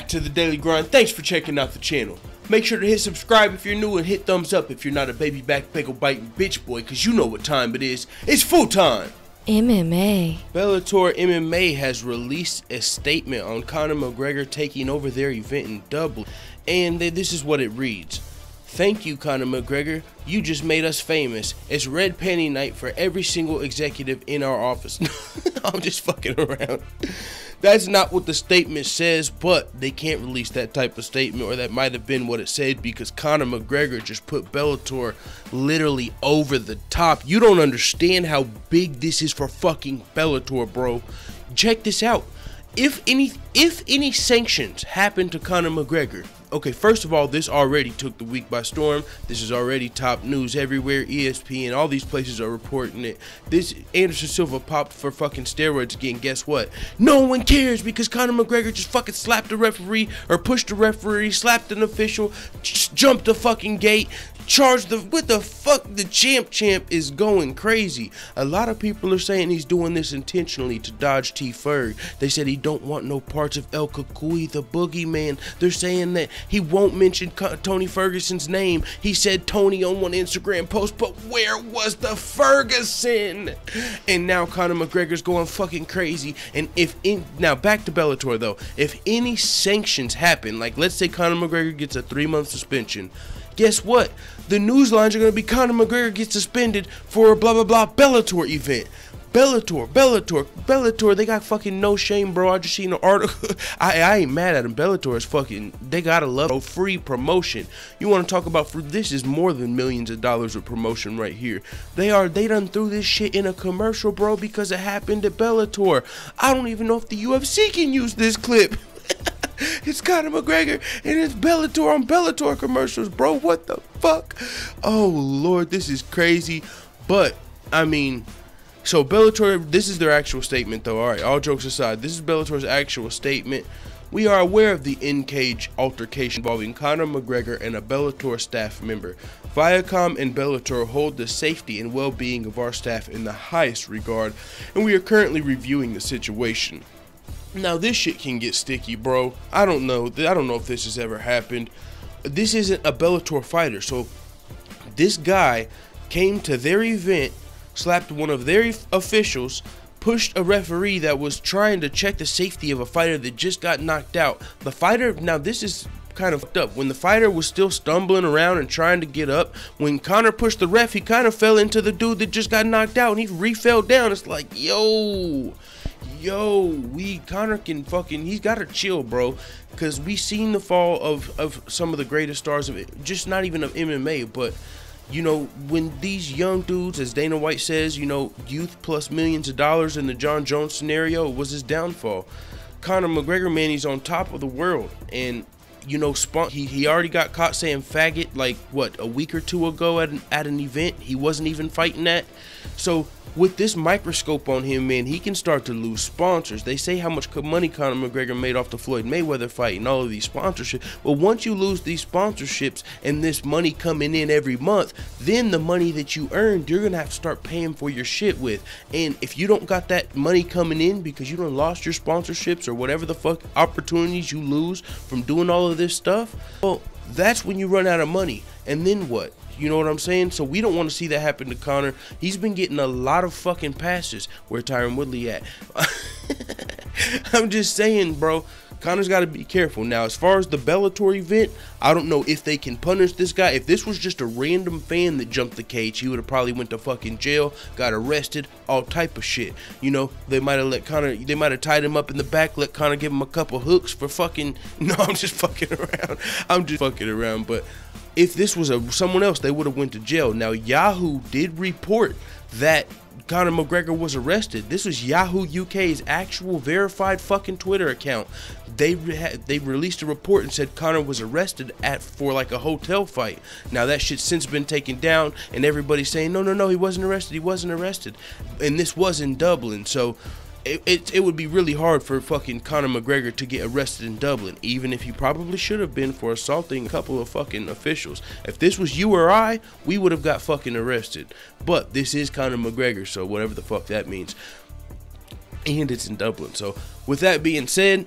back to the Daily Grind. Thanks for checking out the channel. Make sure to hit subscribe if you're new and hit thumbs up if you're not a baby back bagel biting bitch boy, cause you know what time it is. It's full time. MMA. Bellator MMA has released a statement on Conor McGregor taking over their event in Dublin, and this is what it reads. Thank you, Conor McGregor. You just made us famous. It's red panty night for every single executive in our office. I'm just fucking around. That's not what the statement says, but they can't release that type of statement, or that might have been what it said, because Conor McGregor just put Bellator literally over the top. You don't understand how big this is for fucking Bellator, bro. Check this out. If any sanctions happen to Conor McGregor, okay, first of all, this already took the week by storm. This is already top news everywhere. ESPN, all these places are reporting it. This Anderson Silva popped for fucking steroids again. Guess what? No one cares, because Conor McGregor just fucking slapped a referee, or pushed a referee, slapped an official, jumped a fucking gate, charged the, what the fuck? The champ is going crazy. A lot of people are saying he's doing this intentionally to dodge T Ferg. They said he don't want no parts of El Kakui, the boogeyman. They're saying that he won't mention Tony Ferguson's name. He said Tony on one Instagram post, but where was the Ferguson? And now Conor McGregor's going fucking crazy. And now back to Bellator though, if any sanctions happen, like let's say Conor McGregor gets a 3-month suspension, guess what? The news lines are going to be Conor McGregor gets suspended for a blah blah blah Bellator event. Bellator, they got fucking no shame, bro. I just seen an article. I ain't mad at them. Bellator is fucking, they gotta love it. Free promotion. You want to talk about free? This is more than millions of dollars of promotion right here. They done threw this shit in a commercial, bro, because it happened at Bellator. I don't even know if the UFC can use this clip. It's Conor McGregor and it's Bellator on Bellator commercials, bro. What the fuck? Oh Lord, this is crazy. But I mean, so Bellator, this is their actual statement though. Alright, all jokes aside, this is Bellator's actual statement. We are aware of the in-cage altercation involving Conor McGregor and a Bellator staff member. Viacom and Bellator hold the safety and well-being of our staff in the highest regard, and we are currently reviewing the situation. Now this shit can get sticky, bro. I don't know if this has ever happened. This isn't a Bellator fighter, so this guy came to their event, slapped one of their officials, pushed a referee that was trying to check the safety of a fighter that just got knocked out. The fighter, now this is kind of fucked up. When the fighter was still stumbling around and trying to get up, when Conor pushed the ref, he kind of fell into the dude that just got knocked out, and he re-fell down. It's like, yo, Conor can fucking, he's gotta chill, bro, because we seen the fall of some of the greatest stars of it, just not even of MMA, but you know, when these young dudes, as Dana White says, you know, youth plus millions of dollars in the John Jones scenario was his downfall. Conor McGregor, man, he's on top of the world, and you know, he already got caught saying faggot like what, a week or two ago at an event he wasn't even fighting at. So with this microscope on him, man, he can start to lose sponsors. They say how much money Conor McGregor made off the Floyd Mayweather fight and all of these sponsorships. Well, once you lose these sponsorships and this money coming in every month, then the money that you earned, you're gonna have to start paying for your shit with. And if you don't got that money coming in because you done lost your sponsorships or whatever the fuck opportunities you lose from doing all of this stuff, well, that's when you run out of money. And then what? You know what I'm saying? So we don't want to see that happen to Conor. He's been getting a lot of fucking passes. Where Tyron Woodley at? I'm just saying, bro. Conor's got to be careful. Now, as far as the Bellator event, I don't know if they can punish this guy. If this was just a random fan that jumped the cage, he would have probably went to fucking jail, got arrested, all type of shit. You know, they might have let Conor, they might have tied him up in the back, let Conor give him a couple hooks for fucking, no, I'm just fucking around. I'm just fucking around, but if this was someone else, they would have went to jail. Now, Yahoo did report that Conor McGregor was arrested. This was Yahoo UK's actual verified fucking Twitter account. They released a report and said Conor was arrested for like a hotel fight. Now that shit's since been taken down, and everybody's saying no, he wasn't arrested. And this was in Dublin, so it would be really hard for fucking Conor McGregor to get arrested in Dublin, even if he probably should have been for assaulting a couple of fucking officials. If this was you or I, we would have got fucking arrested. But this is Conor McGregor, so whatever the fuck that means. And it's in Dublin. So with that being said,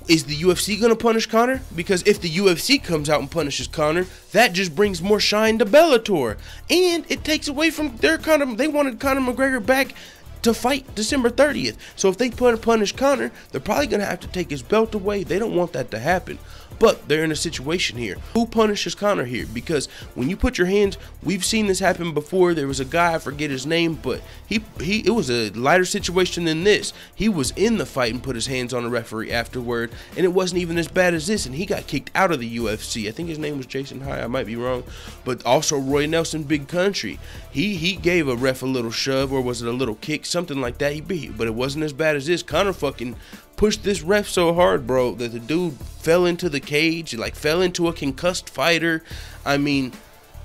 Is the UFC going to punish Conor? Because if the UFC comes out and punishes Conor, that just brings more shine to Bellator. And it takes away from their they wanted Conor McGregor back to fight December 30th. So if they punish Conor, they're probably going to have to take his belt away. They don't want that to happen. But they're in a situation here. Who punishes Conor here? Because when you put your hands, we've seen this happen before. There was a guy, I forget his name, but it was a lighter situation than this. He was in the fight and put his hands on a referee afterward, and it wasn't even as bad as this, and he got kicked out of the UFC. I think his name was Jason High, I might be wrong. But also Roy Nelson, Big Country. He gave a ref a little shove, or was it a little kick, something like that. He beat, but it wasn't as bad as this. Conor fucking pushed this ref so hard, bro, that the dude fell into the cage, like fell into a concussed fighter. I mean,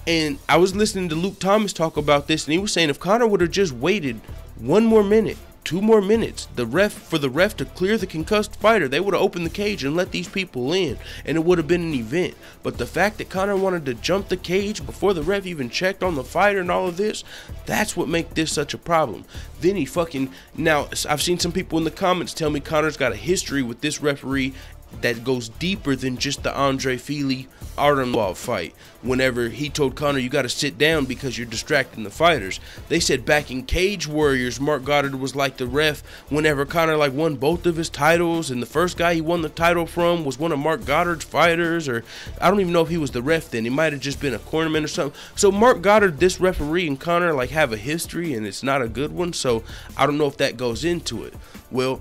and I was listening to Luke Thomas talk about this, and he was saying if Conor would have just waited 1 more minute, 2 more minutes, for the ref to clear the concussed fighter, they would have opened the cage and let these people in, and it would have been an event. But the fact that Conor wanted to jump the cage before the ref even checked on the fighter and all of this, that's what makes this such a problem. Then he fucking, now I've seen some people in the comments tell me Conor's got a history with this referee that goes deeper than just the Andre Fili Artem fight. Whenever he told Conor, you got to sit down because you're distracting the fighters. They said back in Cage Warriors, Mark Goddard was like the ref whenever Conor like won both of his titles, and the first guy he won the title from was one of Mark Goddard's fighters, or I don't even know if he was the ref then. He might have just been a cornerman or something. So Mark Goddard, this referee, and Conor like have a history, and it's not a good one. So I don't know if that goes into it. Well,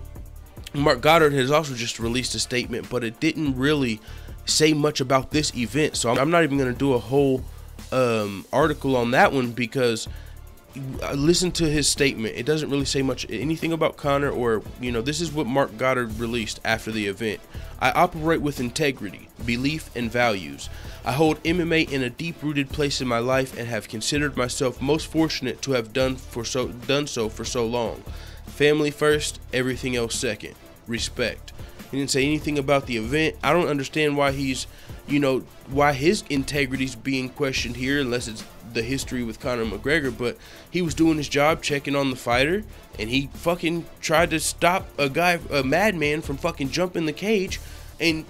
Mark Goddard has also just released a statement, but it didn't really say much about this event. So I'm not even going to do a whole article on that one, because listen to his statement. It doesn't really say anything about Conor, or, you know, this is what Mark Goddard released after the event. I operate with integrity, belief, and values. I hold MMA in a deep-rooted place in my life and have considered myself most fortunate to have done so for so long. Family first, everything else second. Respect. He didn't say anything about the event. I don't understand why he's, you know, why his integrity's being questioned here, unless it's the history with Conor McGregor. But he was doing his job, checking on the fighter, and he fucking tried to stop a madman from fucking jumping the cage. And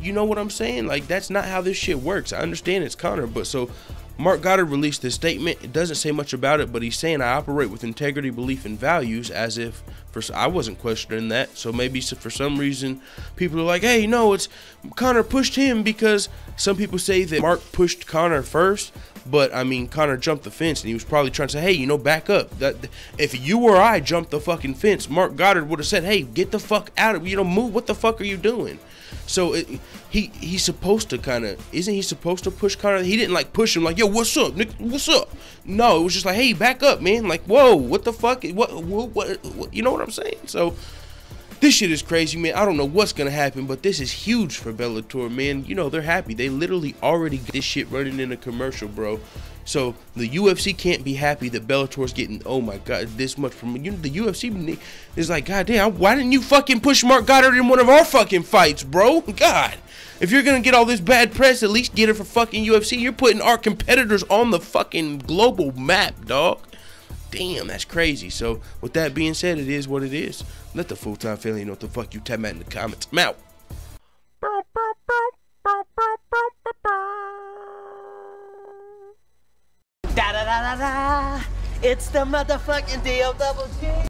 you know what I'm saying? Like, that's not how this shit works. I understand it's Conor, but so Mark Goddard released this statement. It doesn't say much about it, but he's saying I operate with integrity, belief, and values, as if I wasn't questioning that. So maybe for some reason people are like, hey, no, it's Conor pushed him, because some people say that Mark pushed Conor first, but I mean, Conor jumped the fence, and he was probably trying to say, hey, you know, back up. That if you or I jumped the fucking fence, Mark Goddard would have said, hey, get the fuck out of, you know, move. What the fuck are you doing? So he's supposed to kind of, isn't he supposed to push Conor? He didn't like push him like, yo, what's up, Nick? What's up? No, it was just like, hey, back up, man. Like, whoa, what the fuck? What you know what I'm saying? So this shit is crazy, man. I don't know what's gonna happen, but this is huge for Bellator, man. You know, they're happy. They literally already got this shit running in a commercial, bro. So the UFC can't be happy that Bellator's getting, oh my god, this much from, you know, the UFC is like, god damn, why didn't you fucking push Mark Goddard in one of our fucking fights, bro? God, if you're gonna get all this bad press, at least get it for fucking UFC. You're putting our competitors on the fucking global map, dog. Damn, that's crazy. So with that being said, it is what it is. Let the full-time family know what the fuck you tap at in the comments. I'm out. Da da da da da. It's the motherfucking DOWG.